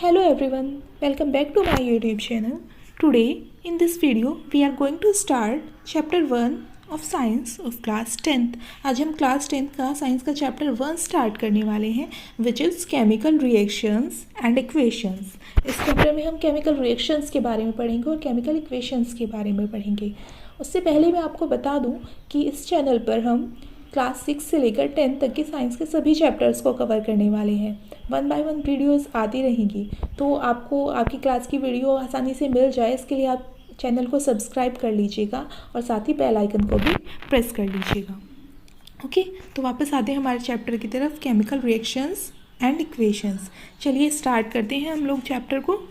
Hello everyone, welcome back to my YouTube channel. Today in this video we are going to start chapter 1 of science of class 10th. आज हम class 10th का science का chapter 1 start करने वाले हैं which is chemical reactions and equations. इस chapter में हम केमिकल रिएक्शंस के बारे में पढ़ेंगे और केमिकल इक्वेशंस के बारे में पढ़ेंगे. उससे पहले मैं आपको बता दूं कि इस चैनल पर हम क्लास 6 से लेकर 10 तक के साइंस के सभी चैप्टर्स को कवर करने वाले हैं. 1 बाय 1 वीडियोस आती रहेंगी, तो आपको आपकी क्लास की वीडियो आसानी से मिल जाए इसके लिए आप चैनल को सब्सक्राइब कर लीजिएगा और साथ ही बेल आइकन को भी प्रेस कर लीजिएगा. ओके, तो वापस आते हैं हमारे चैप्टर की तरफ, केमिकल रिएक्शंस एंड इक्वेशंस. चलिए स्टार्ट करते हैं हम लोग चैप्टर को.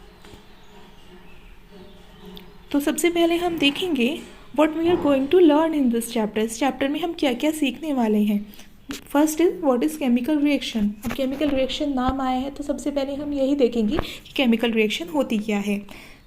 तो सबसे पहले हम देखेंगे what we are going to learn in this chapter. इस चैप्टर में हम क्या क्या सीखने वाले हैं. First is what is chemical reaction. अब केमिकल रिएक्शन नाम आया है तो सबसे पहले हम यही देखेंगे कि केमिकल रिएक्शन होती क्या है.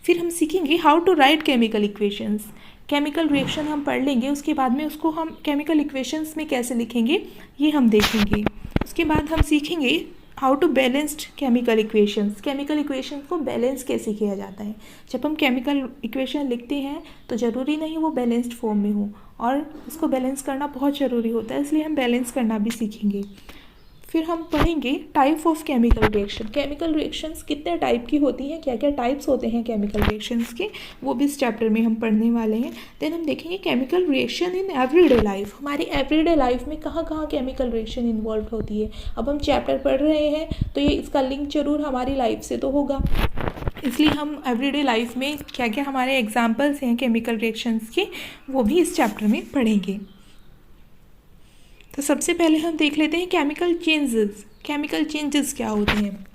फिर हम सीखेंगे how to write chemical equations. Chemical reaction हम पढ़ लेंगे, उसके बाद में उसको हम केमिकल इक्वेशंस में कैसे लिखेंगे ये हम देखेंगे. उसके बाद हम सीखेंगे how to balanced chemical equations. Chemical equations को बैलेंस कैसे किया जाता है. जब हम केमिकल इक्वेशन लिखते हैं तो ज़रूरी नहीं वो बैलेंस्ड फॉर्म में हो और इसको बैलेंस करना बहुत ज़रूरी होता है, इसलिए हम बैलेंस करना भी सीखेंगे. फिर हम पढ़ेंगे type of chemical reaction. Chemical reactions कितने टाइप की होती हैं, क्या क्या टाइप्स होते हैं केमिकल रिएक्शंस के, वो भी इस चैप्टर में हम पढ़ने वाले हैं. देन हम देखेंगे chemical reaction in everyday life. हमारी एवरीडे लाइफ में कहाँ कहाँ केमिकल रिएक्शन इन्वॉल्व होती है. अब हम चैप्टर पढ़ रहे हैं तो ये इसका लिंक जरूर हमारी लाइफ से तो होगा, इसलिए हम एवरीडे लाइफ में क्या क्या हमारे एग्जाम्पल्स हैं केमिकल रिएक्शंस के वो भी इस चैप्टर में पढ़ेंगे. तो सबसे पहले हम देख लेते हैं केमिकल चेंजेस. केमिकल चेंजेस क्या होते हैं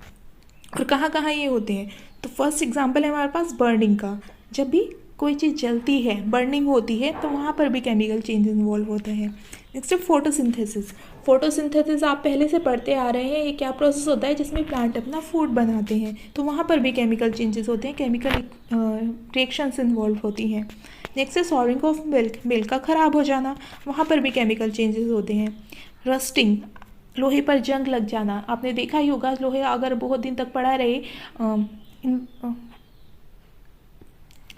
और कहाँ कहाँ ये होते हैं. तो फर्स्ट एग्जांपल है हमारे पास बर्निंग का. जब भी कोई चीज़ जलती है, बर्निंग होती है, तो वहाँ पर भी केमिकल चेंज इन्वॉल्व होता है. नेक्स्ट है फोटोसिंथेसिस. फोटोसिंथेसिस आप पहले से पढ़ते आ रहे हैं, ये क्या प्रोसेस होता है जिसमें प्लांट अपना फूड बनाते हैं, तो वहाँ पर भी केमिकल चेंजेस होते हैं, केमिकल रिएक्शंस इन्वॉल्व होती हैं. नेक्स्ट है सॉरिंग ऑफ मिल्क. मिल्क का ख़राब हो जाना, वहाँ पर भी केमिकल चेंजेस होते हैं. रस्टिंग, लोहे पर जंग लग जाना. आपने देखा ही होगा लोहे अगर बहुत दिन तक पड़ा रहे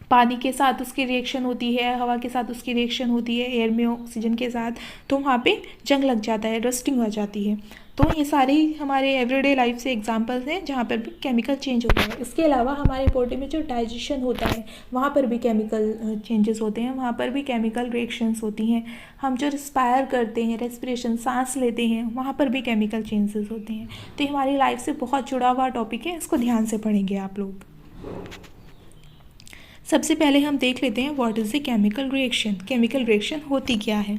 पानी के साथ उसकी रिएक्शन होती है, हवा के साथ उसकी रिएक्शन होती है, एयर में ऑक्सीजन के साथ, तो वहाँ पे जंग लग जाता है, रस्टिंग हो जाती है. तो ये सारे हमारे एवरीडे लाइफ से एग्जांपल्स हैं जहाँ पर भी केमिकल चेंज होता है. इसके अलावा हमारे बॉडी में जो डाइजेशन होता है वहाँ पर भी केमिकल चेंजेस होते हैं, वहाँ पर भी केमिकल रिएक्शंस होती हैं. हम जो रिस्पायर करते हैं, रेस्पिरेशन, सांस लेते हैं, वहाँ पर भी केमिकल चेंजेस होते हैं. तो ये हमारी लाइफ से बहुत जुड़ा हुआ टॉपिक है, इसको ध्यान से पढ़ेंगे आप लोग. सबसे पहले हम देख लेते हैं what is the chemical reaction. Chemical reaction होती क्या है.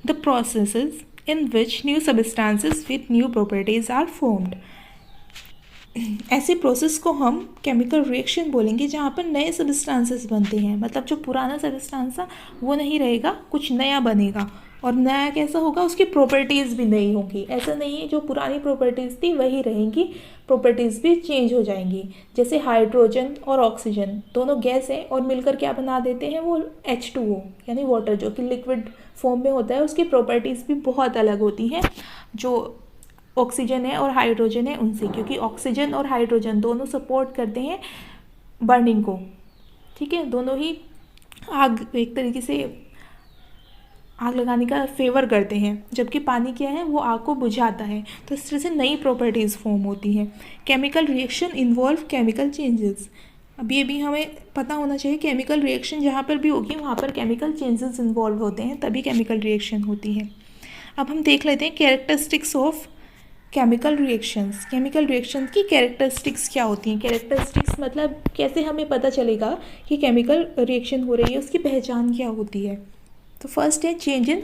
The processes in which new substances with new properties are formed. ऐसे प्रोसेस को हम केमिकल रिएक्शन बोलेंगे जहाँ पर नए सबस्टांसेस बनते हैं. मतलब जो पुराना सबस्टांस था वो नहीं रहेगा, कुछ नया बनेगा. और नया कैसा होगा, उसकी प्रॉपर्टीज़ भी नई होंगी. ऐसा नहीं है जो पुरानी प्रॉपर्टीज़ थी वही रहेंगी, प्रॉपर्टीज़ भी चेंज हो जाएंगी. जैसे हाइड्रोजन और ऑक्सीजन दोनों गैस हैं और मिलकर क्या बना देते हैं, वो H2O यानी वाटर जो कि लिक्विड फॉर्म में होता है, उसकी प्रॉपर्टीज़ भी बहुत अलग होती हैं जो ऑक्सीजन है और हाइड्रोजन है उनसे, क्योंकि ऑक्सीजन और हाइड्रोजन दोनों सपोर्ट करते हैं बर्निंग को. ठीक है, दोनों ही आग एक तरीके से आग लगाने का फेवर करते हैं, जबकि पानी क्या है, वो आग को बुझाता है. तो इस तरह से नई प्रॉपर्टीज़ फॉर्म होती हैं. Chemical reaction involve chemical changes. अब ये भी हमें पता होना चाहिए, केमिकल रिएक्शन जहाँ पर भी होगी वहाँ पर केमिकल चेंजेस इन्वॉल्व होते हैं, तभी केमिकल रिएक्शन होती है. अब हम देख लेते हैं characteristics of chemical reactions. Chemical reaction की कैरेक्टरिस्टिक्स क्या होती हैं. कैरेक्टरिस्टिक्स मतलब कैसे हमें पता चलेगा कि केमिकल रिएक्शन हो रही है, उसकी पहचान क्या होती है. तो फर्स्ट है चेंज इन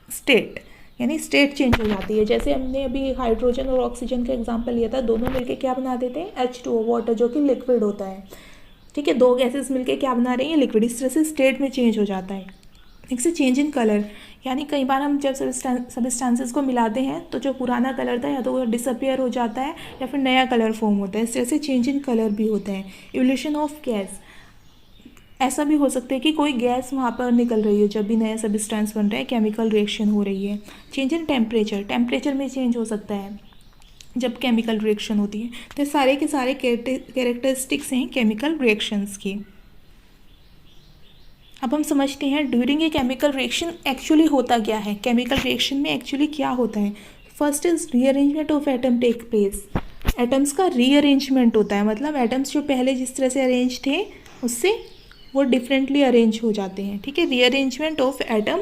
स्टेट, यानी स्टेट चेंज हो जाती है. जैसे हमने अभी हाइड्रोजन और ऑक्सीजन का एग्जांपल लिया था, दोनों मिलके क्या बना देते हैं, H2O वाटर जो कि लिक्विड होता है. ठीक है, दो गैसेस मिलके क्या बना रही हैं, लिक्विड. इस तरह से स्टेट में चेंज हो जाता है. नेक्स्ट है चेंज इन कलर, यानी कई बार हम जब सबस्टांसेस को मिलाते हैं तो जो पुराना कलर था या तो वो डिसअपियर हो जाता है या फिर नया कलर फॉर्म होता है. इस तरह से चेंज इन कलर भी होता है. इवोल्यूशन ऑफ गैस, ऐसा भी हो सकता है कि कोई गैस वहाँ पर निकल रही है जब भी नया सबस्टेंस बन रहा है, केमिकल रिएक्शन हो रही है. चेंज इन टेम्परेचर, टेम्परेचर में चेंज हो सकता है. जब केमिकल रिएक्शन होती है। तो सारे के सारे कैरेक्टरिस्टिक्स हैं केमिकल रिएक्शंस की। अब हम समझते हैं during a chemical reaction actually होता क्या है, केमिकल रिएक्शन में एक्चुअली क्या होता है। First is rearrangement of atom take place. Atoms का रीअरेंजमेंट होता है, मतलब एटम्स जो पहले जिस तरह से अरेंज थे उससे वो डिफरेंटली अरेंज हो जाते हैं, ठीक है। Rearrangement of atom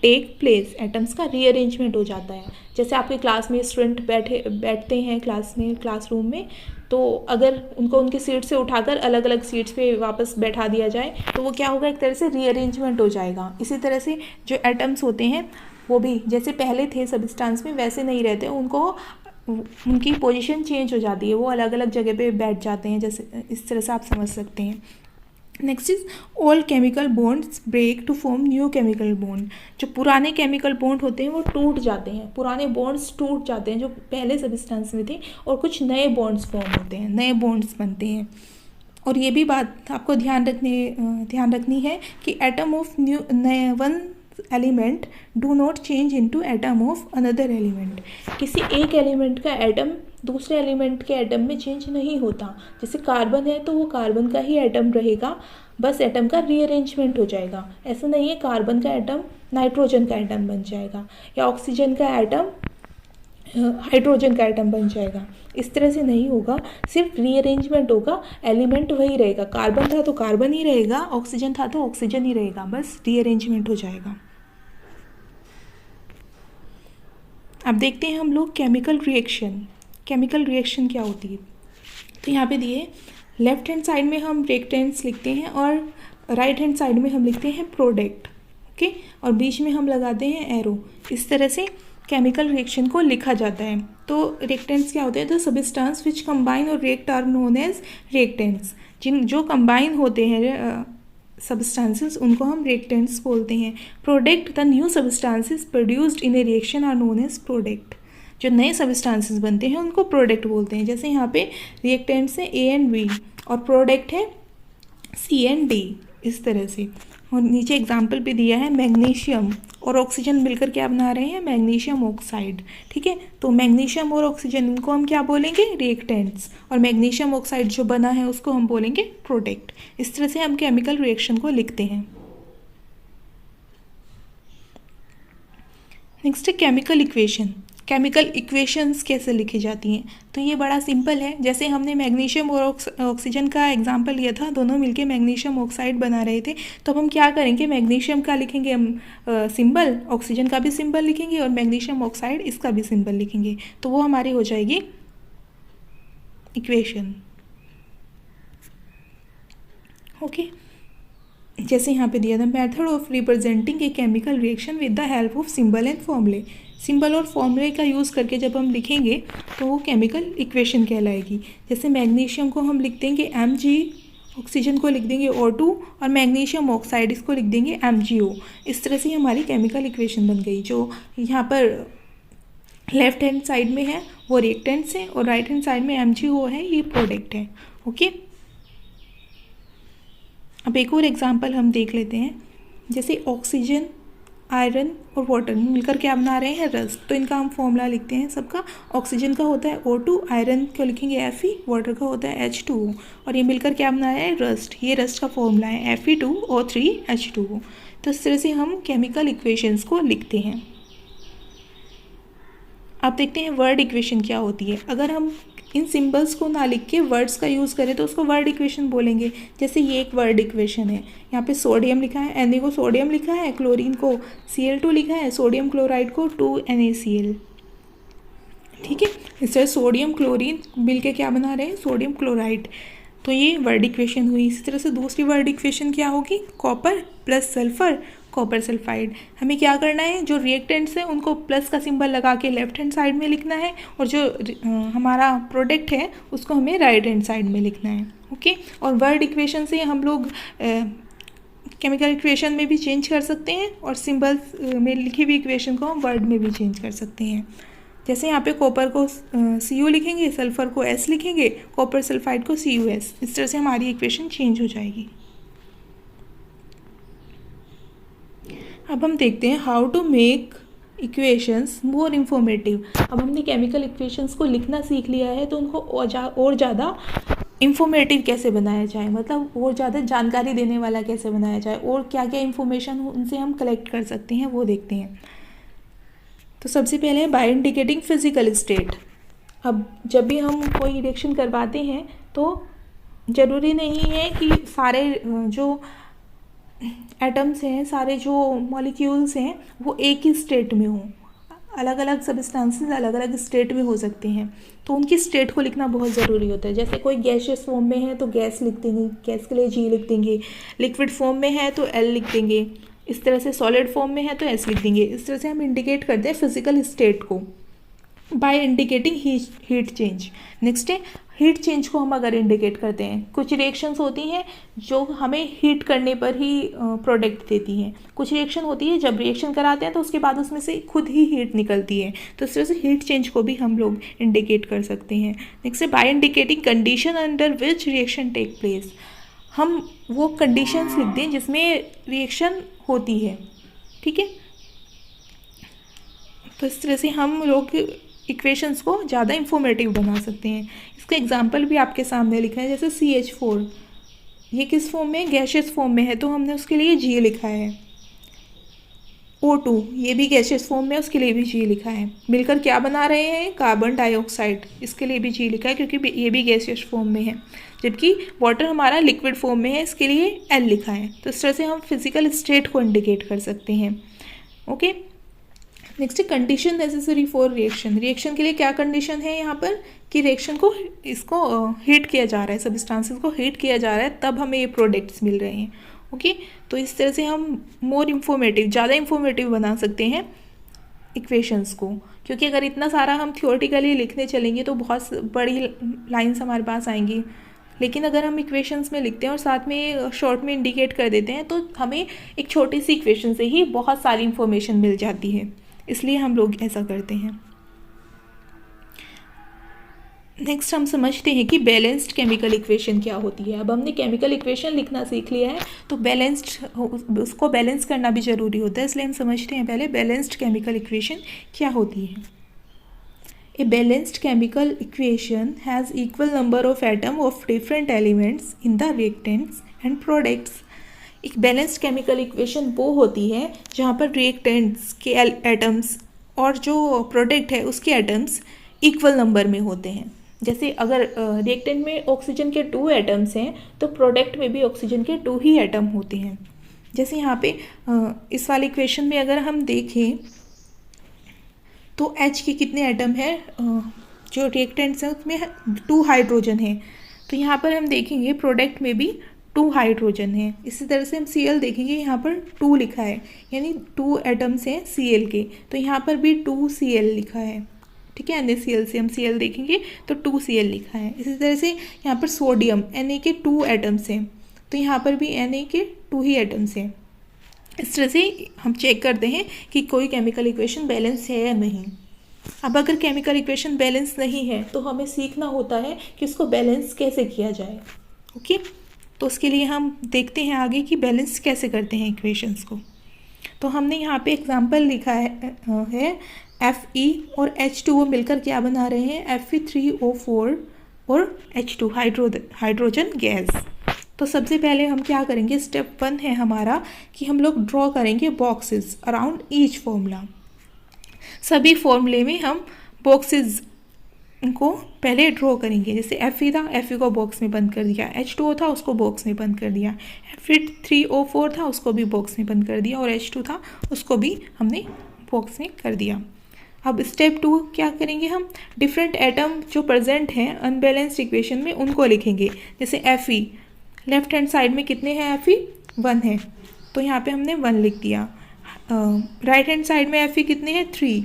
take place, atoms का रीअरेंजमेंट हो जाता है। जैसे आपके क्लास में स्टूडेंट बैठते हैं क्लासरूम में, तो अगर उनको उनकी सीट से उठाकर अलग अलग सीट्स पे वापस बैठा दिया जाए तो वो क्या होगा, एक तरह से रीअरेंजमेंट हो जाएगा। इसी तरह से जो एटम्स होते हैं वो भी जैसे पहले थे सब्सटेंस में वैसे नहीं रहते, उनकी पोजीशन चेंज हो जाती है, वो अलग अलग जगह पे बैठ जाते हैं, जैसे इस तरह से आप समझ सकते हैं। Next is all chemical bonds break to form new chemical bond. जो पुराने केमिकल बॉन्ड होते हैं वो टूट जाते हैं, पुराने बॉन्ड्स टूट जाते हैं जो पहले सब्सटेंस में थे, और कुछ नए बॉन्ड्स फॉर्म होते हैं, नए बॉन्ड्स बनते हैं। और ये भी बात आपको ध्यान रखनी है कि atom of new one element do not change into atom of another element. किसी एक एलिमेंट का एटम दूसरे एलिमेंट के एटम में चेंज नहीं होता। जैसे कार्बन है तो वो कार्बन का ही एटम रहेगा, बस एटम का रीअरेंजमेंट हो जाएगा। ऐसा नहीं है कार्बन का एटम नाइट्रोजन का एटम बन जाएगा, या ऑक्सीजन का एटम हाइड्रोजन का एटम बन जाएगा, इस तरह से नहीं होगा। सिर्फ रीअरेंजमेंट होगा, एलिमेंट वही रहेगा, कार्बन था तो कार्बन ही रहेगा, ऑक्सीजन था तो ऑक्सीजन ही रहेगा, बस रीअरेंजमेंट हो जाएगा। अब देखते हैं हम लोग केमिकल रिएक्शन। केमिकल रिएक्शन क्या होती है, तो यहाँ पे दिए लेफ्ट हैंड साइड में हम रिएक्टेंट्स लिखते हैं और राइट हैंड साइड में हम लिखते हैं प्रोडक्ट, ओके, और बीच में हम लगाते हैं एरो। इस तरह से केमिकल रिएक्शन को लिखा जाता है। तो रिएक्टेंट्स क्या होते हैं, तो सब्सटेंस विच कंबाइन और react are known as reactants. जो कंबाइन होते हैं सब्सटेंसेस उनको हम रिएक्टेंट्स बोलते हैं। Product, the new substances produced in a reaction are known as product. जो नए सब्सटेंसेस बनते हैं उनको प्रोडक्ट बोलते हैं। जैसे यहाँ पे रिएक्टेंट्स हैं A एंड B और प्रोडक्ट है C एंड D, इस तरह से। और नीचे एग्जाम्पल भी दिया है, मैग्नीशियम और ऑक्सीजन मिलकर क्या बना रहे हैं, मैग्नीशियम ऑक्साइड, ठीक है। तो मैग्नीशियम और ऑक्सीजन इनको हम क्या बोलेंगे, रिएक्टेंट्स, और मैग्नीशियम ऑक्साइड जो बना है उसको हम बोलेंगे प्रोडक्ट। इस तरह से हम केमिकल रिएक्शन को लिखते हैं। नेक्स्ट है केमिकल इक्वेशन। केमिकल इक्वेशंस कैसे लिखी जाती हैं, तो ये बड़ा सिंपल है। जैसे हमने मैग्नीशियम और ऑक्सीजन का एग्जांपल लिया था, दोनों मिलके मैग्नीशियम ऑक्साइड बना रहे थे। तो अब हम क्या करेंगे, मैग्नीशियम का लिखेंगे हम सिंबल, ऑक्सीजन का भी सिंबल लिखेंगे और मैग्नीशियम ऑक्साइड इसका भी सिंबल लिखेंगे, तो वो हमारी हो जाएगी इक्वेशन, ओके। जैसे यहाँ पे दिया था, method of representing a chemical reaction with the help of symbol and फॉर्मूले। सिंबल और फॉर्मूले का यूज़ करके जब हम लिखेंगे तो वो केमिकल इक्वेशन कहलाएगी। जैसे मैग्नीशियम को हम लिख देंगे Mg, ऑक्सीजन को लिख देंगे O2 और मैग्नीशियम ऑक्साइड इसको लिख देंगे MgO। इस तरह से हमारी केमिकल इक्वेशन बन गई। जो यहाँ पर लेफ्ट हैंड साइड में है वो रिएक्टेंट्स हैं और राइट हैंड साइड में MgO है, ये प्रोडक्ट है, ओके। अब एक और एग्जांपल हम देख लेते हैं। जैसे ऑक्सीजन, आयरन और वाटर मिलकर क्या बना रहे हैं, रस्ट। तो इनका हम फॉर्मूला लिखते हैं सबका। ऑक्सीजन का होता है O2, आयरन को लिखेंगे Fe, वाटर का होता है H2O, और ये मिलकर क्या बनाया है, रस्ट। ये रस्ट का फॉर्मूला है Fe2O3H2O। तो इस तरह से हम केमिकल इक्वेशंस को लिखते हैं। अब देखते हैं वर्ड इक्वेशन क्या होती है। अगर हम इन सिंबल्स को ना लिख के वर्ड्स का यूज़ करें तो उसको वर्ड इक्वेशन बोलेंगे। जैसे ये एक वर्ड इक्वेशन है, यहाँ पे सोडियम लिखा है, Na को सोडियम लिखा है, क्लोरीन को Cl2 लिखा है, सोडियम क्लोराइड को 2NaCl, ठीक है। इस तरह सोडियम क्लोरीन मिल के क्या बना रहे हैं, सोडियम क्लोराइड। तो ये वर्ड इक्वेशन हुई। इसी तरह से दूसरी वर्ड इक्वेशन क्या होगी, copper plus sulphur, copper sulphide. हमें क्या करना है, जो रिएक्टेंट्स हैं उनको प्लस का सिंबल लगा के लेफ्ट हैंड साइड में लिखना है, और जो हमारा प्रोडक्ट है उसको हमें राइट हैंड साइड में लिखना है, ओके। और वर्ड इक्वेशन से हम लोग केमिकल इक्वेशन में भी चेंज कर सकते हैं और सिंबल्स में लिखी हुई इक्वेशन को हम वर्ड में भी चेंज कर सकते हैं। जैसे यहाँ पे कॉपर को Cu लिखेंगे, सल्फर को S लिखेंगे, कॉपर सल्फाइड को CuS। इस तरह से हमारी इक्वेशन चेंज हो जाएगी। अब हम देखते हैं how to make equations more informative. अब हमने केमिकल इक्वेशंस को लिखना सीख लिया है, तो उनको और ज़्यादा इन्फॉर्मेटिव कैसे बनाया जाए, मतलब और ज़्यादा जानकारी देने वाला कैसे बनाया जाए, और क्या क्या इन्फॉर्मेशन उनसे हम कलेक्ट कर सकते हैं वो देखते हैं। तो सबसे पहले है बाय इंडिकेटिंग फिजिकल स्टेट। अब जब भी हम कोई रिएक्शन करवाते हैं तो ज़रूरी नहीं है कि सारे जो एटम्स हैं, सारे जो मॉलिक्यूल्स हैं वो एक ही स्टेट में हों। अलग अलग सब्सटेंसेस अलग अलग स्टेट में हो सकते हैं, तो उनकी स्टेट को लिखना बहुत ज़रूरी होता है। जैसे कोई गैसियस फॉर्म में है तो गैस लिख देंगे, गैस के लिए जी लिख देंगे। लिक्विड फॉर्म में है तो एल लिख देंगे। इस तरह से सॉलिड फॉर्म में है तो एस लिख देंगे। इस तरह से हम इंडिकेट करते हैं फिजिकल स्टेट को by indicating heat change. Next है हीट चेंज को हम अगर इंडिकेट करते हैं, कुछ रिएक्शंस होती हैं जो हमें हीट करने पर ही प्रोडक्ट देती हैं। कुछ रिएक्शन होती है जब रिएक्शन कराते हैं तो उसके बाद उसमें से खुद ही हीट निकलती है, तो इस तरह से हीट चेंज को भी हम लोग इंडिकेट कर सकते हैं। नेक्स्ट है by indicating condition under which reaction take place. हम वो कंडीशंस लिख दें जिसमें रिएक्शन होती है, ठीक है। तो इस तरह से हम लोग इक्वेशंस को ज़्यादा इंफॉर्मेटिव बना सकते हैं। इसका एग्जांपल भी आपके सामने लिखा है, जैसे CH4, ये किस फॉर्म में, गैसियस फॉर्म में है तो हमने उसके लिए G लिखा है। O2, ये भी गैसियस फॉर्म में, उसके लिए भी G लिखा है। मिलकर क्या बना रहे हैं, कार्बन डाइऑक्साइड, इसके लिए भी G लिखा है क्योंकि ये भी गैसियस फॉर्म में है। जबकि वाटर हमारा लिक्विड फॉर्म में है, इसके लिए L लिखा है। तो इस तरह से हम फिजिकल स्टेट को इंडिकेट कर सकते हैं। Okay, next condition necessary for reaction. Reaction के लिए क्या कंडीशन है यहाँ पर कि रिएक्शन को इसको हीट किया जा रहा है, सब्सटेंसेस को हीट किया जा रहा है, तब हमें ये प्रोडक्ट्स मिल रहे हैं। ओके, तो इस तरह से हम मोर इन्फॉर्मेटिव, ज़्यादा इन्फॉर्मेटिव बना सकते हैं इक्वेशंस को, क्योंकि अगर इतना सारा हम थियोरेटिकली लिखने चलेंगे तो बहुत बड़ी लाइन्स हमारे पास आएंगी। लेकिन अगर हम इक्वेशंस में लिखते हैं और साथ में शॉर्ट में इंडिकेट कर देते हैं तो हमें एक छोटी सी इक्वेशन से ही बहुत सारी इन्फॉर्मेशन मिल जाती है, इसलिए हम लोग ऐसा करते हैं। नेक्स्ट हम समझते हैं कि बैलेंस्ड केमिकल इक्वेशन क्या होती है। अब हमने केमिकल इक्वेशन लिखना सीख लिया है, तो बैलेंस्ड, उसको बैलेंस करना भी ज़रूरी होता है, इसलिए हम समझते हैं पहले बैलेंस्ड केमिकल इक्वेशन क्या होती है। A balanced chemical equation has equal number of atom of different elements in the reactants and products. एक बैलेंस्ड केमिकल इक्वेशन वो होती है जहाँ पर रिएक्टेंट्स के एटम्स और जो प्रोडक्ट है उसके एटम्स इक्वल नंबर में होते हैं। जैसे अगर रिएक्टेंट में ऑक्सीजन के 2 एटम्स हैं तो प्रोडक्ट में भी ऑक्सीजन के 2 ही एटम होते हैं। जैसे यहाँ पे इस वाले इक्वेशन में अगर हम देखें तो H के कितने एटम हैं, जो रिएक्टेंट्स हैं उसमें 2 हाइड्रोजन हैं, तो यहाँ पर हम देखेंगे प्रोडक्ट में भी 2 हाइड्रोजन है। इसी तरह से हम Cl देखेंगे, यहाँ पर 2 लिखा है, यानी 2 एटम्स हैं Cl के, तो यहाँ पर भी 2Cl लिखा है, ठीक है। NaCl से हम Cl देखेंगे तो 2Cl लिखा है। इसी तरह से यहाँ पर सोडियम, Na के 2 एटम्स हैं, तो यहाँ पर भी Na के 2 ही एटम्स हैं। इस तरह से हम चेक करते हैं कि कोई केमिकल इक्वेशन बैलेंस है या नहीं। अब अगर केमिकल इक्वेशन बैलेंस नहीं है तो हमें सीखना होता है कि उसको बैलेंस कैसे किया जाए। ओके, तो उसके लिए हम देखते हैं आगे कि बैलेंस कैसे करते हैं इक्वेशंस को। तो हमने यहाँ पे एग्जांपल लिखा है Fe और H2O मिलकर क्या बना रहे हैं, Fe3O4 और H2 हाइड्रोजन गैस। तो सबसे पहले हम क्या करेंगे, स्टेप 1 है हमारा कि हम लोग ड्रॉ करेंगे बॉक्सेस अराउंड ईच फॉर्मूला। सभी फॉर्मूले में हम बॉक्सेस को पहले ड्रॉ करेंगे। जैसे Fe था, Fe को बॉक्स में बंद कर दिया, H2O था उसको बॉक्स में बंद कर दिया, Fe3O4 था उसको भी बॉक्स में बंद कर दिया, और H2 था उसको भी हमने बॉक्स में कर दिया। अब स्टेप 2 क्या करेंगे, हम डिफरेंट एटम जो प्रेजेंट हैं अनबैलेंस्ड इक्वेशन में उनको लिखेंगे। जैसे Fe, लेफ्ट हैंड साइड में कितने हैं Fe, 1 है, तो यहाँ पे हमने 1 लिख दिया। राइट हैंड साइड में Fe कितने हैं, 3,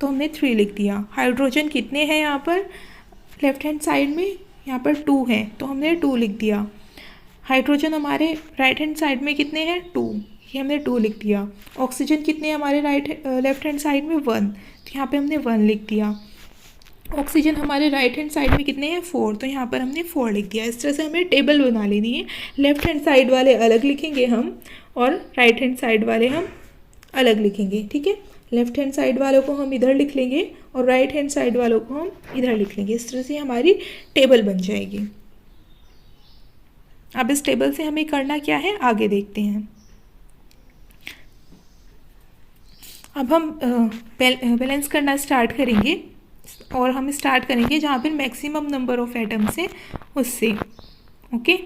तो हमने 3 लिख दिया। हाइड्रोजन कितने हैं यहाँ पर लेफ्ट हैंड साइड में, यहाँ पर 2 हैं, तो हमने 2 लिख दिया। हाइड्रोजन हमारे राइट हैंड साइड में कितने हैं, 2, ये हमने 2 लिख दिया। ऑक्सीजन कितने हैं हमारे लेफ्ट हैंड साइड में, 1, तो यहाँ पे हमने 1 लिख दिया। ऑक्सीजन हमारे राइट हैंड साइड में कितने हैं, 4, तो यहाँ पर हमने 4 लिख दिया। इस तरह से हमें टेबल बना लेनी है। लेफ्ट हैंड साइड वाले अलग लिखेंगे हम और राइट हैंड साइड वाले हम अलग लिखेंगे, ठीक है। लेफ्ट हैंड साइड वालों को हम इधर लिख लेंगे और राइट हैंड साइड वालों को हम इधर लिख लेंगे। इस तरह से हमारी टेबल बन जाएगी। अब इस टेबल से हमें करना क्या है आगे देखते हैं। अब हम बैलेंस करना स्टार्ट करेंगे और हम स्टार्ट करेंगे जहाँ पर मैक्सिमम नंबर ऑफ एटम्स है उससे। ओके,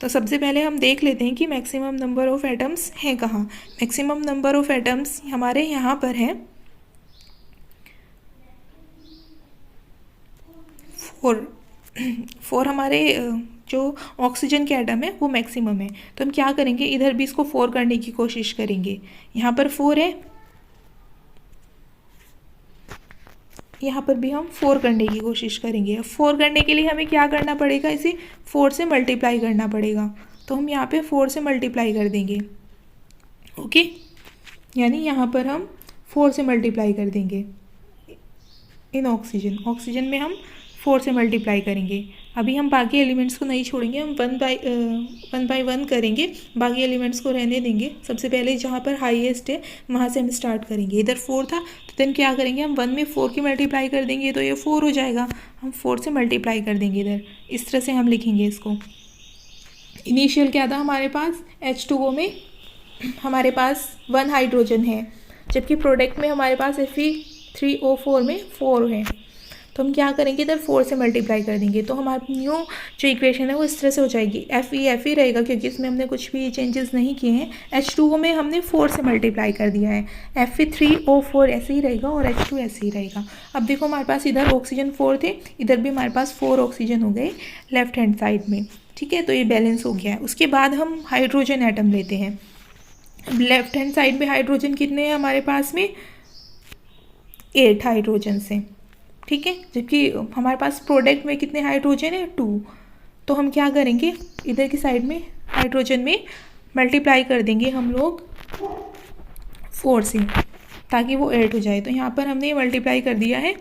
तो सबसे पहले हम देख लेते हैं कि मैक्सिमम नंबर ऑफ एटम्स हैं कहाँ। मैक्सिमम नंबर ऑफ एटम्स हमारे यहाँ पर है 4 हमारे जो ऑक्सीजन के एटम है वो मैक्सिमम है। तो हम क्या करेंगे, इधर भी इसको 4 करने की कोशिश करेंगे। यहाँ पर 4 है, यहाँ पर भी हम 4 करने की कोशिश करेंगे। अब 4 करने के लिए हमें क्या करना पड़ेगा, इसे 4 से मल्टीप्लाई करना पड़ेगा। तो हम यहाँ पे 4 से मल्टीप्लाई कर देंगे। ओके, यानी यहाँ पर हम 4 से मल्टीप्लाई कर देंगे इन ऑक्सीजन में हम 4 से मल्टीप्लाई करेंगे। अभी हम बाकी एलिमेंट्स को नहीं छोड़ेंगे, हम वन बाय वन करेंगे, बाकी एलिमेंट्स को रहने देंगे। सबसे पहले जहाँ पर हाईएस्ट है वहाँ से हम स्टार्ट करेंगे। इधर 4 था तो देन क्या करेंगे, हम 1 में 4 की मल्टीप्लाई कर देंगे तो ये 4 हो जाएगा। हम 4 से मल्टीप्लाई कर देंगे इधर, इस तरह से हम लिखेंगे इसको। इनिशियल क्या था हमारे पास, H2O में हमारे पास 1 हाइड्रोजन है, जबकि प्रोडक्ट में हमारे पास Fe3O4 में 4 है। तो हम क्या करेंगे, इधर 4 से मल्टीप्लाई कर देंगे। तो हमारी न्यू जो इक्वेशन है वो इस तरह से हो जाएगी, Fe रहेगा क्योंकि इसमें हमने कुछ भी चेंजेस नहीं किए हैं। H2O में हमने 4 से मल्टीप्लाई कर दिया है। Fe3O4 ऐसे ही रहेगा और H2 ऐसे ही रहेगा। अब देखो हमारे पास इधर ऑक्सीजन 4 थे, इधर भी हमारे पास 4 ऑक्सीजन हो गए लेफ्ट हैंड साइड में। ठीक है, तो ये बैलेंस हो गया है। उसके बाद हम हाइड्रोजन एटम लेते हैं। लेफ्ट हैंड साइड में हाइड्रोजन कितने हैं हमारे पास में, 8 हाइड्रोजन से। ठीक है, जबकि हमारे पास प्रोडक्ट में कितने हाइड्रोजन है, 2। तो हम क्या करेंगे, इधर की साइड में हाइड्रोजन में मल्टीप्लाई कर देंगे हम लोग 4 से, ताकि वो 8 हो जाए। तो यहाँ पर हमने मल्टीप्लाई कर दिया है,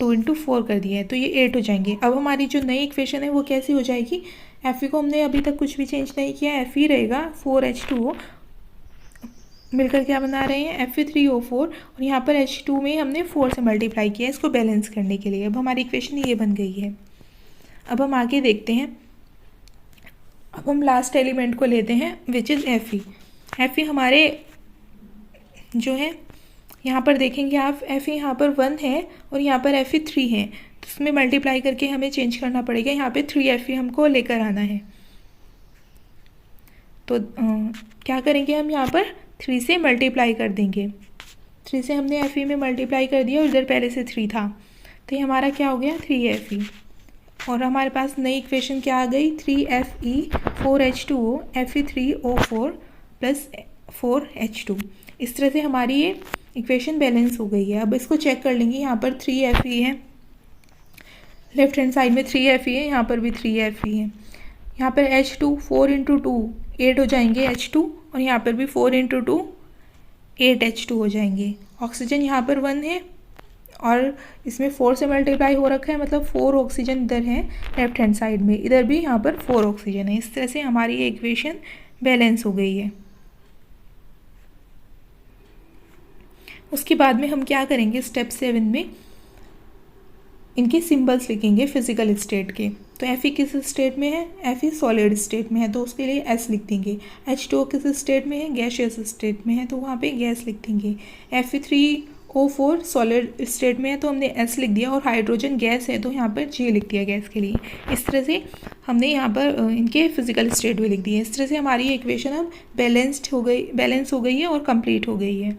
2 × 4 कर दिया है, तो ये 8 हो जाएंगे। अब हमारी जो नई इक्वेशन है वो कैसी हो जाएगी, Fe को हमने अभी तक कुछ भी चेंज नहीं किया, Fe रहेगा 4H2O, मिलकर क्या बना रहे हैं, Fe3O4, और यहाँ पर H2 में हमने 4 से मल्टीप्लाई किया इसको बैलेंस करने के लिए। अब हमारी इक्वेशन ये बन गई है। अब हम आगे देखते हैं। अब हम लास्ट एलिमेंट को लेते हैं विच इज़ Fe। Fe हमारे जो है, यहाँ पर देखेंगे आप, Fe यहाँ पर 1 है और यहाँ पर Fe 3 है, तो इसमें मल्टीप्लाई करके हमें चेंज करना पड़ेगा। यहाँ पे 3 Fe हमको लेकर आना है। तो क्या करेंगे, हम यहाँ पर 3 से मल्टीप्लाई कर देंगे। 3 से हमने Fe में मल्टीप्लाई कर दिया और इधर पहले से 3 था, तो ये हमारा क्या हो गया, 3 Fe। और हमारे पास नई इक्वेशन क्या आ गई, 3Fe 4H2O Fe3O4 plus 4H2। इस तरह से हमारी ये इक्वेशन बैलेंस हो गई है। अब इसको चेक कर लेंगे, यहाँ पर 3 Fe है, लेफ्ट हैंड साइड में 3 Fe है, यहाँ पर भी 3 Fe है। यहाँ पर H2 4 × 2 8 हो जाएंगे H2, और यहाँ पर भी 4 × 2 8 H2 हो जाएंगे। ऑक्सीजन यहाँ पर 1 है और इसमें 4 से मल्टीप्लाई हो रखा है, मतलब 4 ऑक्सीजन इधर है लेफ्ट हैंड साइड में, इधर भी यहाँ पर 4 ऑक्सीजन है। इस तरह से हमारी ये इक्वेशन बैलेंस हो गई है। उसके बाद में हम क्या करेंगे, स्टेप 7 में इनके सिंबल्स लिखेंगे फिजिकल स्टेट के। तो Fe किस स्टेट में है, Fe सॉलिड स्टेट में है, तो उसके लिए S लिख देंगे। H2O किस स्टेट में है, गैसियस स्टेट में है, तो वहाँ पे गैस लिख देंगे। Fe3O4 सॉलिड स्टेट में है, तो हमने S लिख दिया, और हाइड्रोजन गैस है तो यहाँ पर G लिख दिया गैस के लिए। इस तरह से हमने यहाँ पर इनके फिजिकल स्टेट भी लिख दिए। इस तरह से हमारी ये इक्वेशन अब बैलेंस हो गई है और कंप्लीट हो गई है।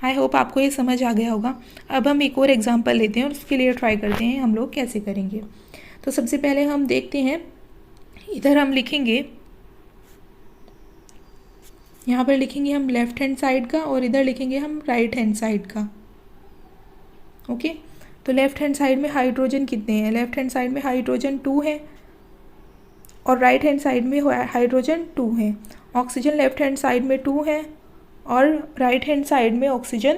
आई होप आपको ये समझ आ गया होगा। अब हम एक और एग्जांपल लेते हैं और उसके लिए ट्राई करते हैं हम लोग कैसे करेंगे। तो सबसे पहले हम देखते हैं, इधर हम लिखेंगे, यहाँ पर लिखेंगे हम लेफ्ट हैंड साइड का और इधर लिखेंगे हम राइट हैंड साइड का। ओके, तो लेफ्ट हैंड साइड में हाइड्रोजन कितने हैं, लेफ्ट हैंड साइड में हाइड्रोजन 2 है और राइट हैंड साइड में हाइड्रोजन 2 है। ऑक्सीजन लेफ्ट हैंड साइड में 2 है और राइट हैंड साइड में ऑक्सीजन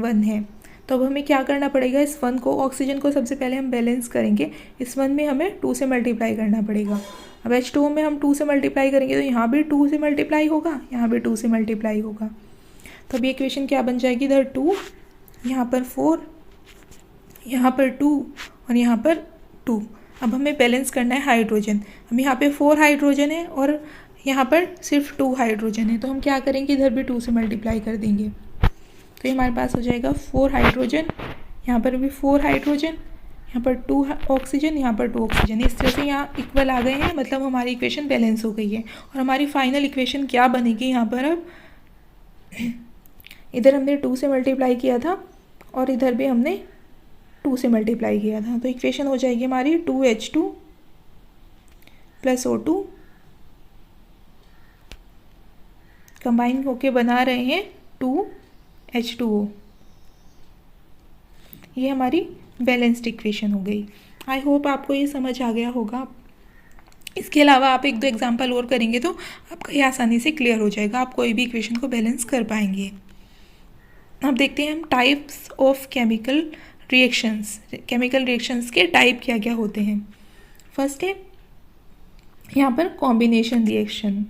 1 है। तो अब हमें क्या करना पड़ेगा, इस 1 को, ऑक्सीजन को सबसे पहले हम बैलेंस करेंगे। इस 1 में हमें 2 से मल्टीप्लाई करना पड़ेगा। अब H2O में हम 2 से मल्टीप्लाई करेंगे तो यहाँ भी 2 से मल्टीप्लाई होगा, यहाँ भी 2 से मल्टीप्लाई होगा। तो अब ये इक्वेशन क्या बन जाएगी, इधर 2, यहाँ पर 4, यहाँ पर 2 और यहाँ पर 2। अब हमें बैलेंस करना है हाइड्रोजन। हम यहाँ पे 4 हाइड्रोजन है और यहाँ पर सिर्फ 2 हाइड्रोजन है, तो हम क्या करेंगे, इधर भी 2 से मल्टीप्लाई कर देंगे। तो ये हमारे पास हो जाएगा 4 हाइड्रोजन, यहाँ पर भी 4 हाइड्रोजन, यहाँ पर 2 ऑक्सीजन, यहाँ पर 2 ऑक्सीजन। इस तरह से यहाँ इक्वल आ गए हैं, मतलब हमारी इक्वेशन बैलेंस हो गई है। और हमारी फाइनल इक्वेशन क्या बनेगी यहाँ पर, अब इधर हमने 2 से मल्टीप्लाई किया था और इधर भी हमने 2 से मल्टीप्लाई किया था, तो इक्वेशन हो जाएगी हमारी 2H2 + O2 कंबाइन होके बना रहे हैं 2H2O। ये हमारी बैलेंस्ड इक्वेशन हो गई। आई होप आपको ये समझ आ गया होगा। इसके अलावा आप 1-2 एग्जांपल और करेंगे तो आपका ये आसानी से क्लियर हो जाएगा, आप कोई भी इक्वेशन को बैलेंस कर पाएंगे। अब देखते हैं हम types of chemical reactions. Chemical reactions के टाइप क्या क्या होते हैं। फर्स्ट है यहाँ पर कॉम्बिनेशन रिएक्शन,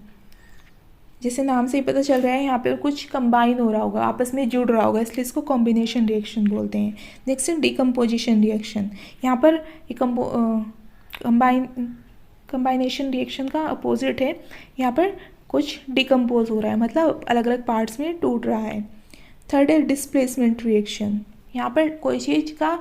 जैसे नाम से ही पता चल रहा है यहाँ पर कुछ कंबाइन हो रहा होगा, आपस में जुड़ रहा होगा, इसलिए इसको कॉम्बिनेशन रिएक्शन बोलते हैं। नेक्स्ट है डिकम्पोजिशन रिएक्शन। यहाँ पर कंबाइनेशन रिएक्शन का अपोजिट है, यहाँ पर कुछ डिकम्पोज हो रहा है, मतलब अलग अलग पार्ट्स में टूट रहा है। थर्ड है डिस्प्लेसमेंट रिएक्शन। यहाँ पर कोई चीज़ का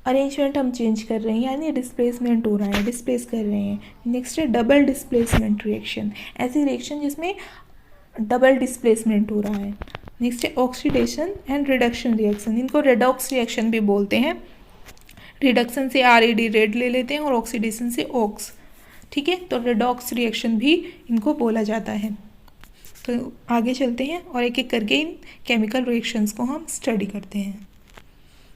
अरेंजमेंट हम चेंज कर रहे हैं, यानी डिस्प्लेसमेंट हो रहा है, डिस्प्लेस कर रहे हैं। नेक्स्ट है डबल डिस्प्लेसमेंट रिएक्शन, ऐसी रिएक्शन जिसमें डबल डिस्प्लेसमेंट हो रहा है। नेक्स्ट है ऑक्सीडेशन एंड रिडक्शन रिएक्शन, इनको रेडॉक्स रिएक्शन भी बोलते हैं। रिडक्शन से RED रेड ले लेते हैं और ऑक्सीडेशन से ऑक्स, ठीक है, तो रेडॉक्स रिएक्शन भी इनको बोला जाता है। तो आगे चलते हैं और एक एक करके इन केमिकल रिएक्शंस को हम स्टडी करते हैं।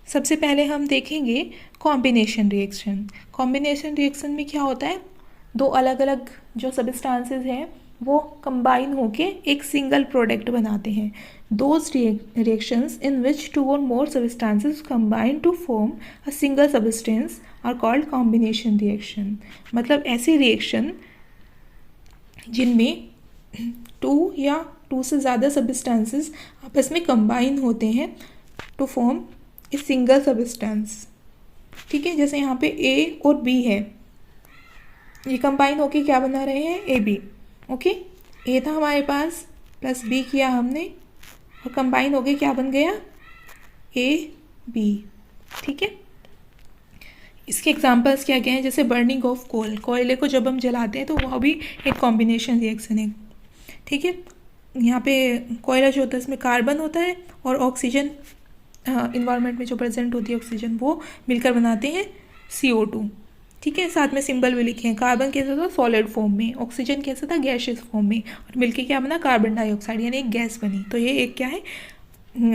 सबसे पहले हम देखेंगे कॉम्बिनेशन रिएक्शन। कॉम्बिनेशन रिएक्शन में क्या होता है, दो अलग अलग जो सब्सटेंसेस हैं वो कंबाइन होके एक सिंगल प्रोडक्ट बनाते हैं। दोज रिएक्शंस इन विच 2 और more substances combine to form a single substance are called combination reaction। मतलब ऐसी रिएक्शन जिनमें 2 या 2 से ज़्यादा सब्सटेंसेस आपस में कंबाइन होते हैं to form a single substance, ठीक है। जैसे यहाँ पे A और B है, ये कंबाइन होके क्या बना रहे हैं, AB, ओके। A था हमारे पास प्लस B किया हमने और कंबाइन होके क्या बन गया, AB, ठीक है। इसके एग्जांपल्स क्या क्या हैं, जैसे बर्निंग ऑफ कोल, कोयले को जब हम जलाते हैं तो वह भी एक कॉम्बिनेशन रिएक्शन है, ठीक है। यहाँ पे कोयला जो होता है इसमें कार्बन होता है और ऑक्सीजन, इन्वायरमेंट में जो प्रेजेंट होती है ऑक्सीजन, वो मिलकर बनाते हैं CO2, ठीक है। साथ में सिंबल भी लिखे हैं। कार्बन कैसा था, सॉलिड फॉर्म में, ऑक्सीजन कैसा था, गैसियस फॉर्म में, और मिलके क्या बना, कार्बन डाइऑक्साइड, यानी एक गैस बनी। तो ये एक क्या है,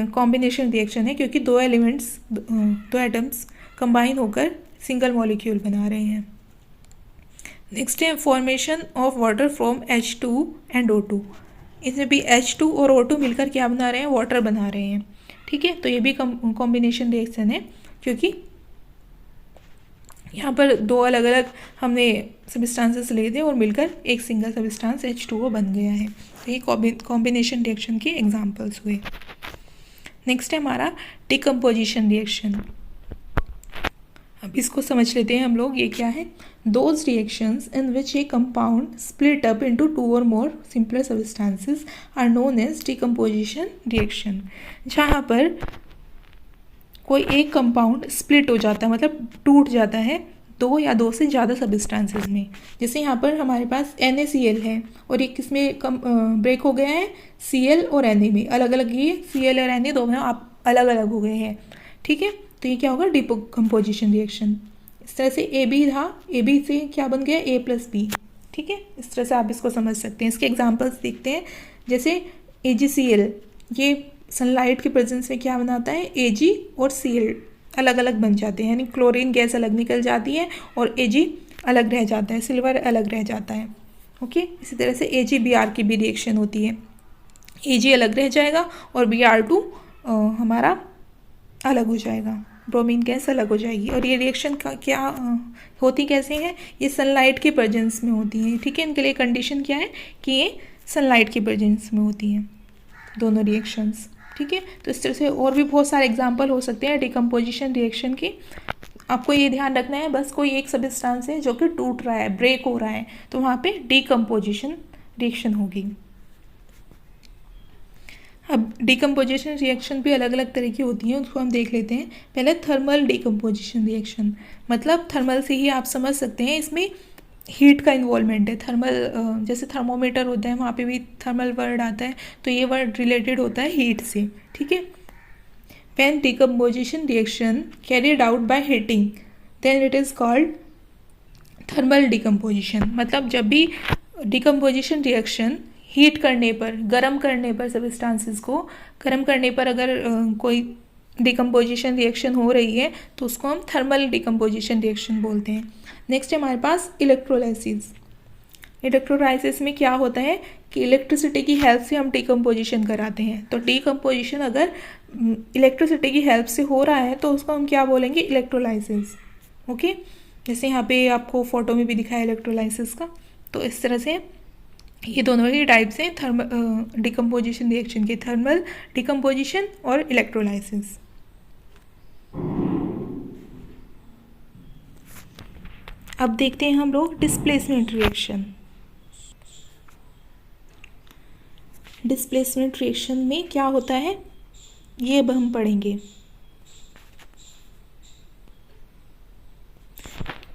कॉम्बिनेशन रिएक्शन है, क्योंकि दो एटम्स कंबाइन होकर सिंगल मॉलिक्यूल बना रहे हैं। नेक्स्ट है formation of water from H2 and O2। इसमें भी H2 और O2 मिलकर क्या बना रहे हैं, वाटर बना रहे हैं, ठीक है। तो ये भी कॉम्बिनेशन रिएक्शन है, क्योंकि यहाँ पर दो अलग अलग हमने सब्सटेंसेस लिए थे और मिलकर एक सिंगल सब्सटेंस H2O बन गया है। तो ये कॉम्बिनेशन रिएक्शन के एग्जांपल्स हुए। नेक्स्ट है हमारा डिकम्पोजिशन रिएक्शन। अब इसको समझ लेते हैं हम लोग, ये क्या है, those reactions in which a compound split up into 2 और more simpler substances are known as decomposition reaction. जहाँ पर कोई एक कंपाउंड स्प्लिट हो जाता है, मतलब टूट जाता है 2 या 2 से ज़्यादा सब्सटेंसेस में। जैसे यहाँ पर हमारे पास NaCl है और एक इसमें ब्रेक हो गया है Cl और Na में, अलग अलग ये Cl और Na दोनों आप अलग अलग हो गए हैं, ठीक है। तो ये क्या होगा, डिकम्पोजिशन रिएक्शन। इस तरह से AB था, AB से क्या बन गया, A + B, ठीक है। इस तरह से आप इसको समझ सकते हैं। इसके एग्जांपल्स देखते हैं, जैसे AgCl, ये सनलाइट के प्रेजेंस में क्या बनाता है, Ag और Cl अलग अलग बन जाते हैं, यानी क्लोरीन गैस अलग निकल जाती है और Ag अलग रह जाता है, सिल्वर अलग रह जाता है, ओके। इसी तरह से AgBr की भी रिएक्शन होती है, Ag अलग रह जाएगा और Br2 हमारा अलग हो जाएगा, ब्रोमीन गैस अलग हो जाएगी। और ये रिएक्शन का क्या होती कैसे हैं, ये सनलाइट के प्रेजेंस में होती हैं, ठीक है। इनके लिए कंडीशन क्या है कि ये सनलाइट के प्रेजेंस में होती हैं दोनों रिएक्शंस, ठीक है। तो इस तरह से और भी बहुत सारे एग्जांपल हो सकते हैं डिकम्पोजिशन रिएक्शन के। आपको ये ध्यान रखना है, बस कोई एक सब्सटेंस है जो कि टूट रहा है, ब्रेक हो रहा है, तो वहाँ पे डिकम्पोजिशन रिएक्शन होगी। अब डिकम्पोजिशन रिएक्शन भी अलग अलग तरह की होती हैं, उसको हम देख लेते हैं। पहले थर्मल डिकम्पोजिशन रिएक्शन, मतलब थर्मल से ही आप समझ सकते हैं इसमें हीट का इन्वॉल्वमेंट है। थर्मल जैसे थर्मोमीटर होता है वहाँ पे भी थर्मल वर्ड आता है, तो ये वर्ड रिलेटेड होता है हीट से, ठीक है। When decomposition reaction carried out by heating, then it is called thermal decomposition। मतलब जब भी डिकम्पोजिशन रिएक्शन हीट करने पर, गर्म करने पर, सब्सटेंसेस को गर्म करने पर अगर कोई डिकम्पोजिशन रिएक्शन हो रही है तो उसको हम थर्मल डिकम्पोजिशन रिएक्शन बोलते हैं। नेक्स्ट है हमारे पास इलेक्ट्रोलाइसिस। इलेक्ट्रोलाइसिस में क्या होता है कि इलेक्ट्रिसिटी की हेल्प से हम डिकम्पोजिशन कराते हैं। तो डिकम्पोजिशन अगर इलेक्ट्रिसिटी की हेल्प से हो रहा है तो उसको हम क्या बोलेंगे, इलेक्ट्रोलाइसिस, ओके। जैसे यहाँ पे आपको फोटो में भी दिखाया इलेक्ट्रोलाइसिस का। तो इस तरह से ये दोनों ही टाइप्स हैं थर्मल डिकम्पोजिशन रिएक्शन के, थर्मल डिकम्पोजिशन और इलेक्ट्रोलाइसिस। अब देखते हैं हम लोग डिस्प्लेसमेंट रिएक्शन। डिस्प्लेसमेंट रिएक्शन में क्या होता है ये अब हम पढ़ेंगे।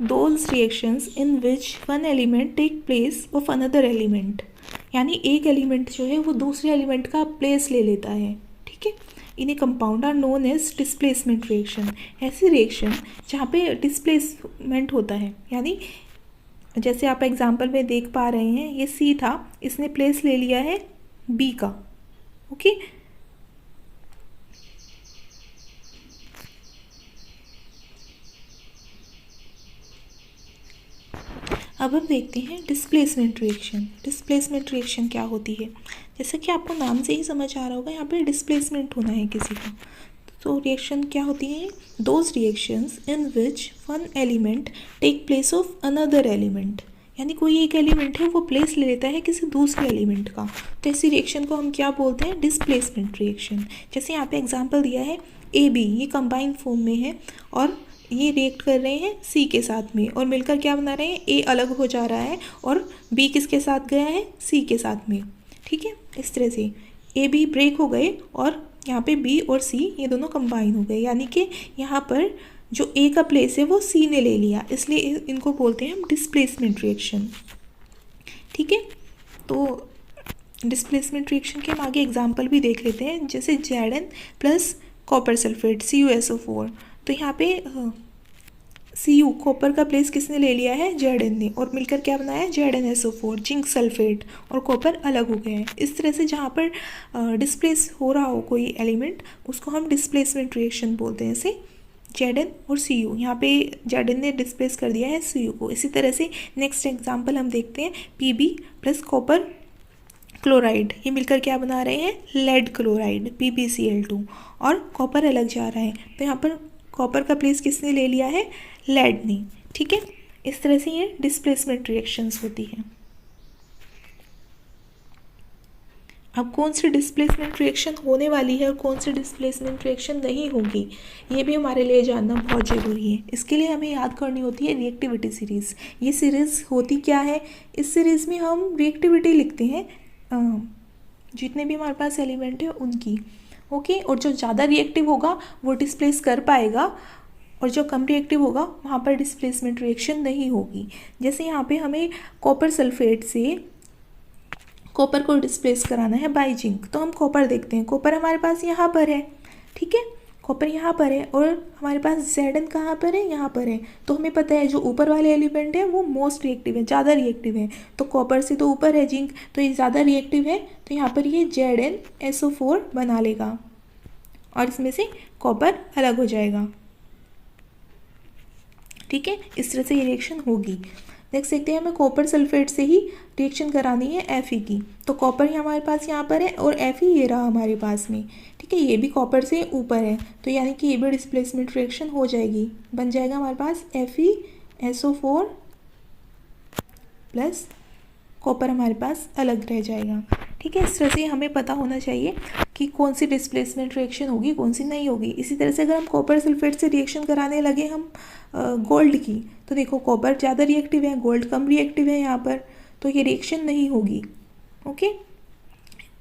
Those reactions in which one element take place of another element, यानी एक एलिमेंट जो है वो दूसरे एलिमेंट का प्लेस ले लेता है, ठीक है। इन्हें compound are known as displacement reaction. ऐसी रिएक्शन जहाँ पे डिस्प्लेसमेंट होता है, यानी जैसे आप एग्जांपल में देख पा रहे हैं, ये सी था, इसने प्लेस ले लिया है बी का, ओके। अब हम देखते हैं डिस्प्लेसमेंट रिएक्शन। डिस्प्लेसमेंट रिएक्शन क्या होती है, जैसा कि आपको नाम से ही समझ आ रहा होगा, यहाँ पे डिस्प्लेसमेंट होना है किसी का। तो रिएक्शन क्या होती है, those reactions in which one element take place of another element, यानी कोई एक एलिमेंट है वो प्लेस ले लेता है किसी दूसरे एलिमेंट का। तो ऐसी रिएक्शन को हम क्या बोलते हैं, डिस्प्लेसमेंट रिएक्शन। जैसे यहाँ पे एग्जांपल दिया है ए बी, ये कंबाइंड फॉर्म में है और ये रिएक्ट कर रहे हैं सी के साथ में और मिलकर क्या बना रहे हैं, ए अलग हो जा रहा है और बी किसके साथ गया है, सी के साथ में, ठीक है। इस तरह से ए बी ब्रेक हो गए और यहाँ पे बी और सी ये दोनों कंबाइन हो गए, यानी कि यहाँ पर जो ए का प्लेस है वो सी ने ले लिया, इसलिए इनको बोलते हैं हम डिस्प्लेसमेंट रिएक्शन, ठीक है। तो डिस्प्लेसमेंट रिएक्शन के हम आगे एग्जाम्पल भी देख लेते हैं, जैसे Zn plus copper sulphate CuSO4। तो यहाँ पे Cu कॉपर का प्लेस किसने ले लिया है, Zn ने, और मिलकर क्या बनाया है, ZnSO4, जिंक सल्फेट, और कॉपर अलग हो गया है। इस तरह से जहाँ पर डिस्प्लेस हो रहा हो कोई एलिमेंट उसको हम डिस्प्लेसमेंट रिएक्शन बोलते हैं। जैसे Zn और Cu, यहाँ पे Zn ने डिस्प्लेस कर दिया है Cu को। इसी तरह से नेक्स्ट एग्जाम्पल हम देखते हैं, Pb प्लस कॉपर क्लोराइड, ये मिलकर क्या बना रहे हैं, लेड क्लोराइड PbCl2, और कॉपर अलग जा रहा है, तो यहाँ पर कॉपर का प्लेस किसने ले लिया है, लेड ने, ठीक है। इस तरह से ये डिस्प्लेसमेंट रिएक्शंस होती हैं। अब कौन सी डिस्प्लेसमेंट रिएक्शन होने वाली है और कौन सी डिस्प्लेसमेंट रिएक्शन नहीं होगी, ये भी हमारे लिए जानना बहुत ज़रूरी है। इसके लिए हमें याद करनी होती है रिएक्टिविटी सीरीज़। ये सीरीज़ होती क्या है, इस सीरीज़ में हम रिएक्टिविटी लिखते हैं जितने भी हमारे पास एलिमेंट है उनकी, ओके। और जो ज़्यादा रिएक्टिव होगा वो डिस्प्लेस कर पाएगा और जो कम रिएक्टिव होगा वहाँ पर डिस्प्लेसमेंट रिएक्शन नहीं होगी। जैसे यहाँ पे हमें कॉपर सल्फेट से कॉपर को डिस्प्लेस कराना है बाय जिंक, तो हम कॉपर देखते हैं, कॉपर हमारे पास यहाँ पर है, ठीक है, कॉपर यहाँ पर है, और हमारे पास Zn कहाँ पर है, यहाँ पर है। तो हमें पता है जो ऊपर वाले एलिमेंट है वो मोस्ट रिएक्टिव है, ज़्यादा रिएक्टिव है, तो कॉपर से तो ऊपर है जिंक, तो ये ज़्यादा रिएक्टिव है, तो यहाँ पर ये ZnSO4 बना लेगा और इसमें से कॉपर अलग हो जाएगा, ठीक है। इस तरह से ये रिएक्शन होगी। नेक्स्ट देखते हैं हमें कॉपर सल्फेट से ही रिएक्शन करानी है Fe की। तो कॉपर ही हमारे पास यहाँ पर है और Fe ये रहा हमारे पास में, ठीक है। ये भी कॉपर से ऊपर है, तो यानी कि ये भी डिस्प्लेसमेंट रिएक्शन हो जाएगी। बन जाएगा हमारे पास FeSO4 प्लस कॉपर हमारे पास अलग रह जाएगा, ठीक है। इस तरह से हमें पता होना चाहिए कि कौन सी डिस्प्लेसमेंट रिएक्शन होगी, कौन सी नहीं होगी। इसी तरह से अगर हम कॉपर सल्फेट से रिएक्शन कराने लगे हम गोल्ड की, तो देखो कॉपर ज़्यादा रिएक्टिव है, गोल्ड कम रिएक्टिव है यहाँ पर, तो ये रिएक्शन नहीं होगी। ओके,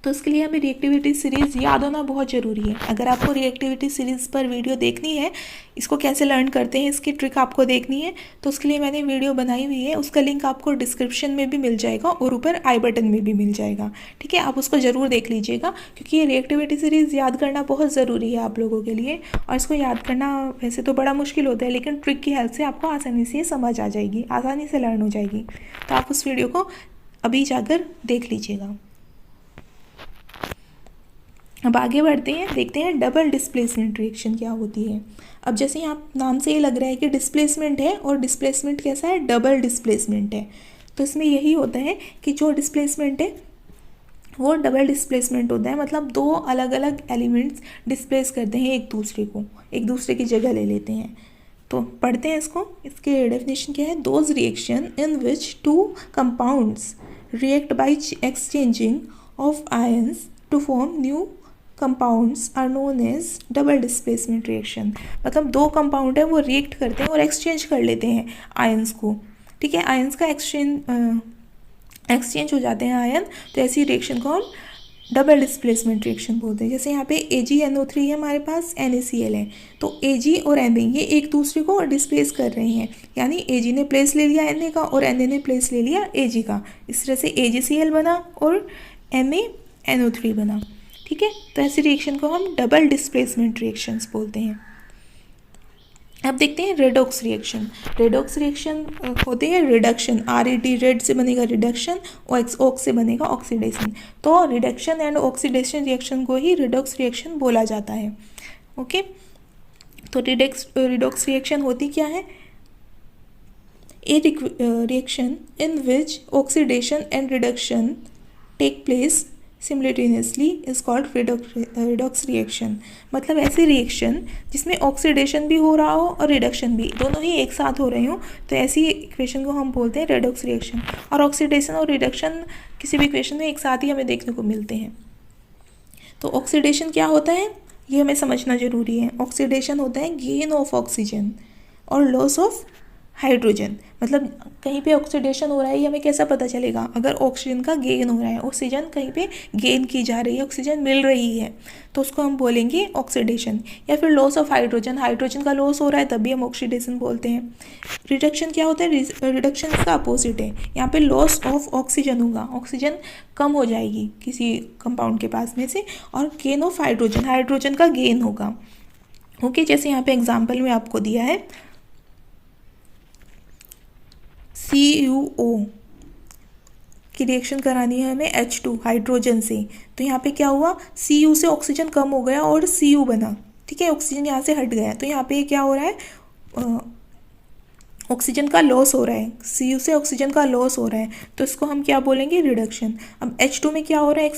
तो इसके लिए हमें रिएक्टिविटी सीरीज़ याद होना बहुत ज़रूरी है। अगर आपको रिएक्टिविटी सीरीज़ पर वीडियो देखनी है, इसको कैसे लर्न करते हैं इसकी ट्रिक आपको देखनी है, तो उसके लिए मैंने वीडियो बनाई हुई है, उसका लिंक आपको डिस्क्रिप्शन में भी मिल जाएगा और ऊपर आई बटन में भी मिल जाएगा, ठीक है। आप उसको ज़रूर देख लीजिएगा, क्योंकि ये रिएक्टिविटी सीरीज़ याद करना बहुत ज़रूरी है आप लोगों के लिए। और इसको याद करना वैसे तो बड़ा मुश्किल होता है, लेकिन ट्रिक की हेल्प से आपको आसानी से समझ आ जाएगी, आसानी से लर्न हो जाएगी। तो आप उस वीडियो को अभी जाकर देख लीजिएगा। अब आगे बढ़ते हैं, देखते हैं डबल डिस्प्लेसमेंट रिएक्शन क्या होती है। अब जैसे यहाँ नाम से ही लग रहा है कि डिस्प्लेसमेंट है, और डिस्प्लेसमेंट कैसा है, डबल डिस्प्लेसमेंट है। तो इसमें यही होता है कि जो डिस्प्लेसमेंट है वो डबल डिस्प्लेसमेंट होता है, मतलब दो अलग अलग एलिमेंट्स डिस्प्लेस करते हैं एक दूसरे को, एक दूसरे की जगह ले लेते हैं। तो पढ़ते हैं इसको, इसके डेफिनेशन क्या है। Those reaction in which two compounds react by exchanging of ions to form new compounds are known as double displacement reaction. मतलब दो कंपाउंड है वो रिएक्ट करते हैं और एक्सचेंज कर लेते हैं आयंस को, ठीक है। आयंस का एक्सचेंज हो जाते हैं आयन, तो ऐसी रिएक्शन को हम डबल डिस्प्लेसमेंट रिएक्शन बोलते हैं। जैसे यहाँ पे AgNO3 है हमारे पास, NaCl है, तो Ag और Na ये एक दूसरे को डिस्प्लेस कर रहे हैं, यानी Ag ने प्लेस ले लिया Na का और Na ने प्लेस ले लिया Ag का। इस तरह से AgCl बना और MaNO3 बना, ठीक है। तो ऐसी रिएक्शन को हम डबल डिस्प्लेसमेंट रिएक्शंस बोलते हैं। अब देखते हैं रेडॉक्स रिएक्शन। रेडॉक्स रिएक्शन होते हैं रिडक्शन, RED रेड से बनेगा रिडक्शन, ऑक्स से बनेगा ऑक्सीडेशन। तो रिडक्शन एंड ऑक्सीडेशन रिएक्शन को ही रिडॉक्स रिएक्शन बोला जाता है। ओके, तो रिडॉक्स रिएक्शन होती क्या है, a reaction in which oxidation and reduction take place simultaneously is called redox reaction. मतलब ऐसे रिएक्शन जिसमें ऑक्सीडेशन भी हो रहा हो और रिडक्शन भी, दोनों ही एक साथ हो रहे हो, तो ऐसी इक्वेशन को हम बोलते हैं रेडॉक्स रिएक्शन। और ऑक्सीडेशन और रिडक्शन किसी भी इक्वेशन में एक साथ ही हमें देखने को मिलते हैं। तो ऑक्सीडेशन क्या होता है ये हमें समझना जरूरी है। ऑक्सीडेशन होता है गेन ऑफ ऑक्सीजन और लॉस ऑफ हाइड्रोजन। मतलब कहीं पे ऑक्सीडेशन हो रहा है ये हमें कैसा पता चलेगा, अगर ऑक्सीजन का गेन हो रहा है, ऑक्सीजन कहीं पे गेन की जा रही है, ऑक्सीजन मिल रही है, तो उसको हम बोलेंगे ऑक्सीडेशन। या फिर लॉस ऑफ हाइड्रोजन, हाइड्रोजन का लॉस हो रहा है तब भी हम ऑक्सीडेशन बोलते हैं। रिडक्शन क्या होता है, रिडक्शन इसका अपोजिट है, यहाँ पे लॉस ऑफ ऑक्सीजन होगा, ऑक्सीजन कम हो जाएगी किसी कंपाउंड के पास में से, और गेन ऑफ हाइड्रोजन, हाइड्रोजन का गेन होगा। ओके, जैसे यहाँ पे एग्जाम्पल में आपको दिया है CuO की रिएक्शन करानी है हमें H2 हाइड्रोजन से, तो यहाँ पे क्या हुआ, Cu से ऑक्सीजन कम हो गया और Cu बना, ठीक है, ऑक्सीजन यहाँ से हट गया, तो यहाँ पे क्या हो रहा है, ऑक्सीजन का लॉस हो रहा है, Cu से ऑक्सीजन का लॉस हो रहा है, तो इसको हम क्या बोलेंगे, रिडक्शन। अब H2 में क्या हो रहा है,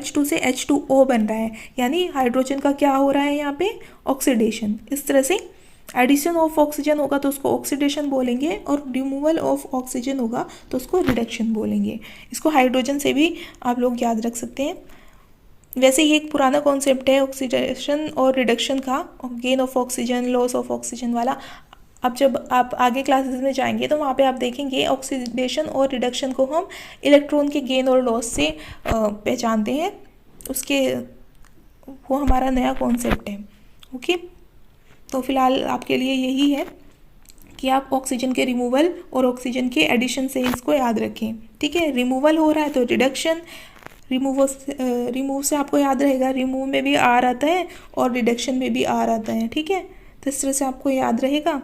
H2 से H2O बन रहा है, यानी हाइड्रोजन का क्या हो रहा है यहाँ पे, ऑक्सीडेशन। इस तरह से एडिशन ऑफ ऑक्सीजन होगा तो उसको ऑक्सीडेशन बोलेंगे, और रिमूवल ऑफ ऑक्सीजन होगा तो उसको रिडक्शन बोलेंगे। इसको हाइड्रोजन से भी आप लोग याद रख सकते हैं। वैसे ये एक पुराना कॉन्सेप्ट है ऑक्सीडेशन और रिडक्शन का, gain of oxygen, loss of oxygen वाला। अब जब आप आगे क्लासेस में जाएंगे तो वहाँ पे आप देखेंगे ऑक्सीडेशन और रिडक्शन को हम इलेक्ट्रॉन के गेन और लॉस से पहचानते हैं, उसके वो हमारा नया कॉन्सेप्ट है। ओके, तो फिलहाल आपके लिए यही है कि आप ऑक्सीजन के रिमूवल और ऑक्सीजन के एडिशन से इसको याद रखें, ठीक है। रिमूवल हो रहा है तो रिडक्शन, रिमूव से आपको याद रहेगा, रिमूव में भी आर आता है और रिडक्शन में भी आर आता है, ठीक है। तो इस तरह से आपको याद रहेगा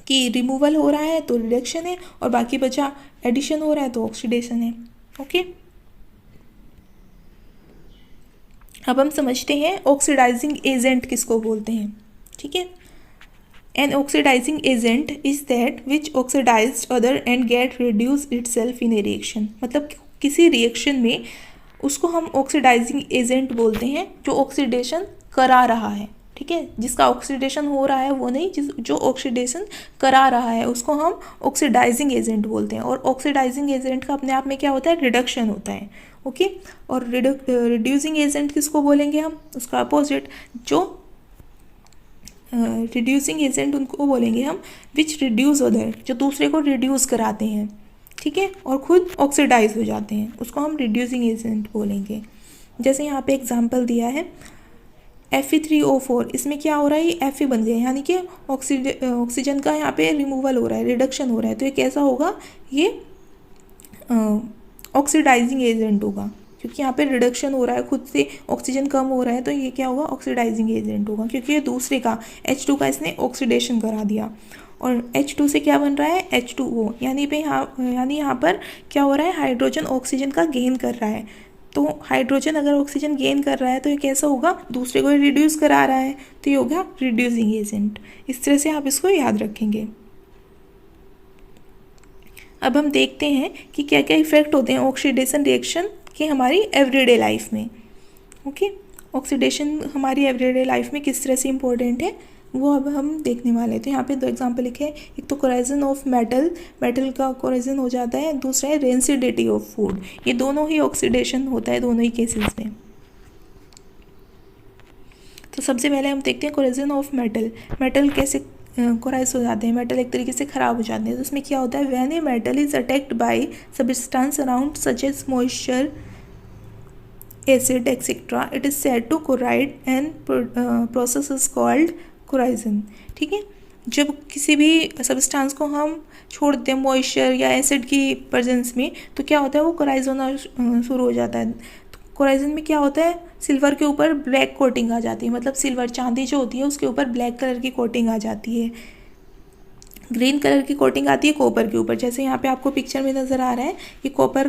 कि रिमूवल हो रहा है तो रिडक्शन है, और बाकी बचा एडिशन हो रहा है तो ऑक्सीडेशन है। ओके, अब हम समझते हैं ऑक्सीडाइजिंग एजेंट किसको बोलते हैं, ठीक है। An oxidizing agent is that which oxidized other and get reduce itself in a reaction. मतलब किसी रिएक्शन में उसको हम ऑक्सीडाइजिंग एजेंट बोलते हैं जो ऑक्सीडेशन करा रहा है, ठीक है। जिसका ऑक्सीडेशन हो रहा है वो नहीं, जो ऑक्सीडेशन करा रहा है उसको हम ऑक्सीडाइजिंग एजेंट बोलते हैं। और ऑक्सीडाइजिंग एजेंट का अपने आप में क्या होता है, रिडक्शन होता है, ओके। और रिड्यूसिंग एजेंट किसको बोलेंगे हम, उसका अपोजिट, जो रिड्यूसिंग एजेंट उनको बोलेंगे हम विच रिड्यूस अदर, जो दूसरे को रिड्यूस कराते हैं, ठीक है, और खुद ऑक्सीडाइज हो जाते हैं, उसको हम रिड्यूसिंग एजेंट बोलेंगे। जैसे यहाँ पे एग्जांपल दिया है Fe3O4, इसमें क्या हो रहा है, ये Fe बन गया, यानी कि ऑक्सीजन का यहाँ पे रिमूवल हो रहा है, रिडक्शन हो रहा है। तो ये कैसा होगा, ये ऑक्सीडाइजिंग एजेंट होगा, क्योंकि यहाँ पे रिडक्शन हो रहा है, खुद से ऑक्सीजन कम हो रहा है, तो ये क्या होगा, ऑक्सीडाइजिंग एजेंट होगा, क्योंकि ये दूसरे का H2 का इसने ऑक्सीडेशन करा दिया। और H2 से क्या बन रहा है, H2O, यानी यहाँ पर क्या हो रहा है, हाइड्रोजन ऑक्सीजन का गेन कर रहा है। तो हाइड्रोजन अगर ऑक्सीजन गेन कर रहा है तो ये कैसा होगा, दूसरे को रिड्यूस करा रहा है, तो ये होगा रिड्यूसिंग एजेंट। इस तरह से आप इसको याद रखेंगे। अब हम देखते हैं कि क्या क्या इफेक्ट होते हैं ऑक्सीडेशन रिएक्शन के हमारी एवरीडे लाइफ में, ओके। ऑक्सीडेशन हमारी एवरीडे लाइफ में किस तरह से इम्पोर्टेंट है वो अब हम देखने वाले हैं। तो यहाँ पे दो एग्जांपल लिखे हैं, एक तो कोराइजन ऑफ मेटल का कोराइजन हो जाता है, दूसरा है रेंसिडिटी ऑफ फूड। ये दोनों ही ऑक्सीडेशन होता है दोनों ही केसेस में। तो सबसे पहले हम देखते हैं कोराइजन ऑफ मेटल कैसे कोराइज हो जाते हैं, मेटल एक तरीके से ख़राब हो जाते हैं। तो उसमें क्या होता है, when a metal is attacked by substance around such as moisture, acid etc, it is said to corrode and process is called corrosion, ठीक है। जब किसी भी सब्सटेंस को हम छोड़ देते हैं मॉइस्चर या एसिड की प्रेजेंस में, तो क्या होता है, वो कोराइज होना शुरू हो जाता है। तो कोराइजन में क्या होता है, सिल्वर के ऊपर ब्लैक कोटिंग आ जाती है, मतलब सिल्वर चांदी जो होती है उसके ऊपर ब्लैक कलर की कोटिंग आ जाती है। ग्रीन कलर की कोटिंग आती है कॉपर के ऊपर, जैसे यहाँ पे आपको पिक्चर में नज़र आ रहा है, ये कॉपर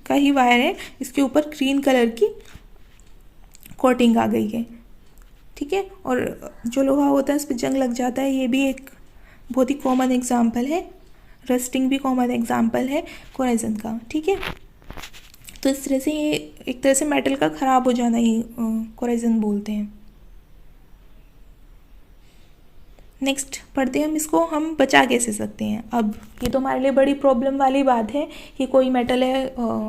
का ही वायर है, इसके ऊपर ग्रीन कलर की कोटिंग आ गई है, ठीक है। और जो लोहा होता है उस पर जंग लग जाता है, ये भी एक बहुत ही कॉमन एग्जांपल है। रस्टिंग भी कॉमन एग्जांपल है कोराइजन का, ठीक है। तो इस तरह से ये एक तरह से मेटल का ख़राब हो जाना ही कोराइजन बोलते हैं। नेक्स्ट पढ़ते हैं हम इसको, हम बचा कैसे सकते हैं। अब ये तो हमारे लिए बड़ी प्रॉब्लम वाली बात है कि कोई मेटल है,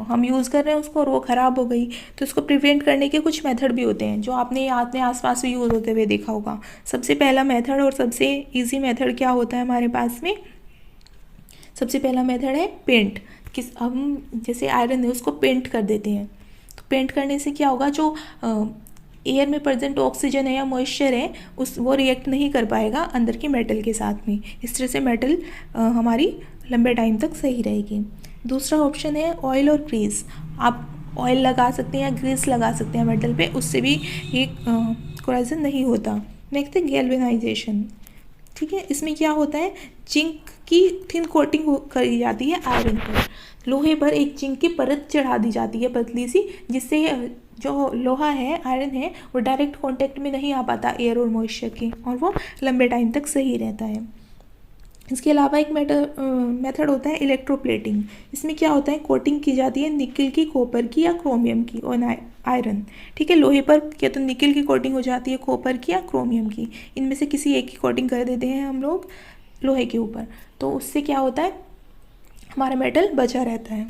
हम यूज़ कर रहे हैं उसको और वो ख़राब हो गई, तो इसको प्रिवेंट करने के कुछ मेथड भी होते हैं जो आपने अपने आसपास भी यूज़ होते हुए देखा होगा। सबसे पहला मेथड और सबसे ईजी मेथड क्या होता है हमारे पास में, सबसे पहला मेथड है पेंट। हम जैसे आयरन है उसको पेंट कर देते हैं, तो पेंट करने से क्या होगा, जो एयर में प्रेजेंट ऑक्सीजन है या मॉइस्चर है वो रिएक्ट नहीं कर पाएगा अंदर की मेटल के साथ में। इस तरह से मेटल हमारी लंबे टाइम तक सही रहेगी। दूसरा ऑप्शन है ऑयल और ग्रीस। आप ऑयल लगा सकते हैं या ग्रीस लगा सकते हैं मेटल पे, उससे भी ये कोराइजन नहीं होता। नेक्स्ट है गैल्वेनाइजेशन, ठीक है। इसमें क्या होता है, जिंक की थिन कोटिंग करी जाती है आयरन पर, लोहे पर एक जिंक की परत चढ़ा दी जाती है पतली सी, जिससे जो लोहा है, आयरन है, वो डायरेक्ट कांटेक्ट में नहीं आ पाता एयर और मॉइस्चर की, और वो लंबे टाइम तक सही रहता है। इसके अलावा एक मेथड होता है इलेक्ट्रोप्लेटिंग। इसमें क्या होता है, कोटिंग की जाती है निकल की, कॉपर की या क्रोमियम की और आयरन, ठीक है। लोहे पर क्या तो निकल की कोटिंग हो जाती है, कॉपर की या क्रोमियम की, इनमें से किसी एक की कोटिंग कर देते हैं हम लोग लोहे के ऊपर, तो उससे क्या होता है, हमारा मेटल बचा रहता है,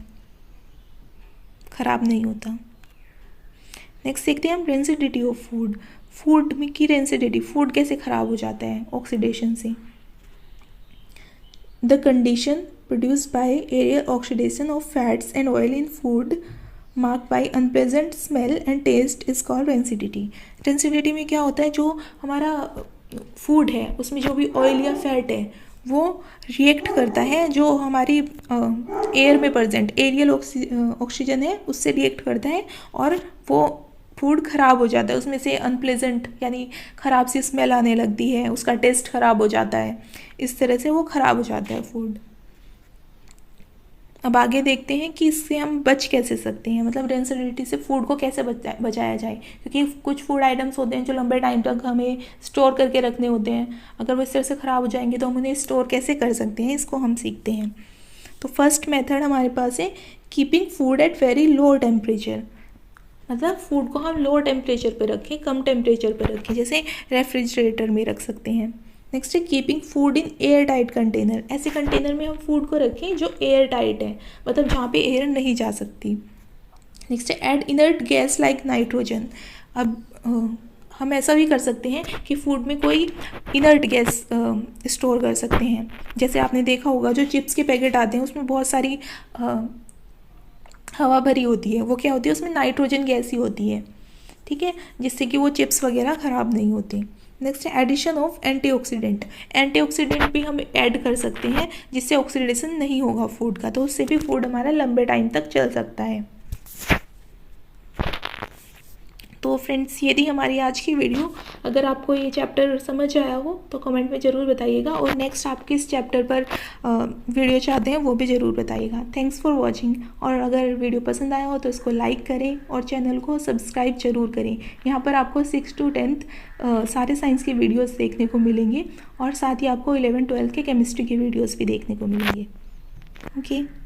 ख़राब नहीं होता। नेक्स्ट देखते हैं हम रेंसिडिटी ऑफ फूड में की रेंसिडिटी, फूड कैसे ख़राब हो जाता है ऑक्सीडेशन से। The condition produced by aerial oxidation of fats and oil in food marked by unpleasant smell and taste is called rancidity. Rancidity में क्या होता है, जो हमारा फूड है उसमें जो भी ऑयल या फैट है वो रिएक्ट करता है, जो हमारी एयर में प्रेजेंट एरियल ऑक्सीजन है उससे रिएक्ट करता है, और वो फूड ख़राब हो जाता है, उसमें से अनप्लेजेंट यानी ख़राब सी स्मेल आने लगती है, उसका टेस्ट ख़राब हो जाता है, इस तरह से वो ख़राब हो जाता है फूड। अब आगे देखते हैं कि इससे हम बच कैसे सकते हैं, मतलब रेंसिडिटी से फूड को कैसे बचाया जाए, क्योंकि कुछ फूड आइटम्स होते हैं जो लंबे टाइम तक हमें स्टोर करके रखने होते हैं, अगर वो इस तरह से ख़राब हो जाएंगे तो हम उन्हें स्टोर कैसे कर सकते हैं, इसको हम सीखते हैं। तो फर्स्ट मेथड हमारे पास है keeping food at very low temperature, मतलब फूड को हम लो टेम्परेचर पर रखें, कम टेम्परेचर पर रखें, जैसे रेफ्रिजरेटर में रख सकते हैं। नेक्स्ट है keeping food in air tight container, ऐसे कंटेनर में हम फूड को रखें जो एयर टाइट है, मतलब जहाँ पे एयर नहीं जा सकती। नेक्स्ट है add inert gas like nitrogen, अब हम ऐसा भी कर सकते हैं कि फूड में कोई इनर्ट गैस स्टोर कर सकते हैं, जैसे आपने देखा होगा जो चिप्स के पैकेट आते हैं उसमें बहुत सारी हवा भरी होती है, वो क्या होती है, उसमें नाइट्रोजन गैस ही होती है, ठीक है, जिससे कि वो चिप्स वगैरह ख़राब नहीं होती। नेक्स्ट है एडिशन ऑफ एंटीऑक्सीडेंट, एंटीऑक्सीडेंट भी हम ऐड कर सकते हैं जिससे ऑक्सीडेशन नहीं होगा फूड का, तो उससे भी फूड हमारा लंबे टाइम तक चल सकता है। तो फ्रेंड्स ये थी हमारी आज की वीडियो, अगर आपको ये चैप्टर समझ आया हो तो कमेंट में ज़रूर बताइएगा, और नेक्स्ट आप किस चैप्टर पर वीडियो चाहते हैं वो भी ज़रूर बताइएगा। थैंक्स फॉर वॉचिंग, और अगर वीडियो पसंद आया हो तो इसको लाइक करें और चैनल को सब्सक्राइब जरूर करें। यहाँ पर आपको 6 to 10th सारे साइंस के वीडियोज़ देखने को मिलेंगे, और साथ ही आपको 11th-12th के केमिस्ट्री के वीडियोज़ भी देखने को मिलेंगे। ओके।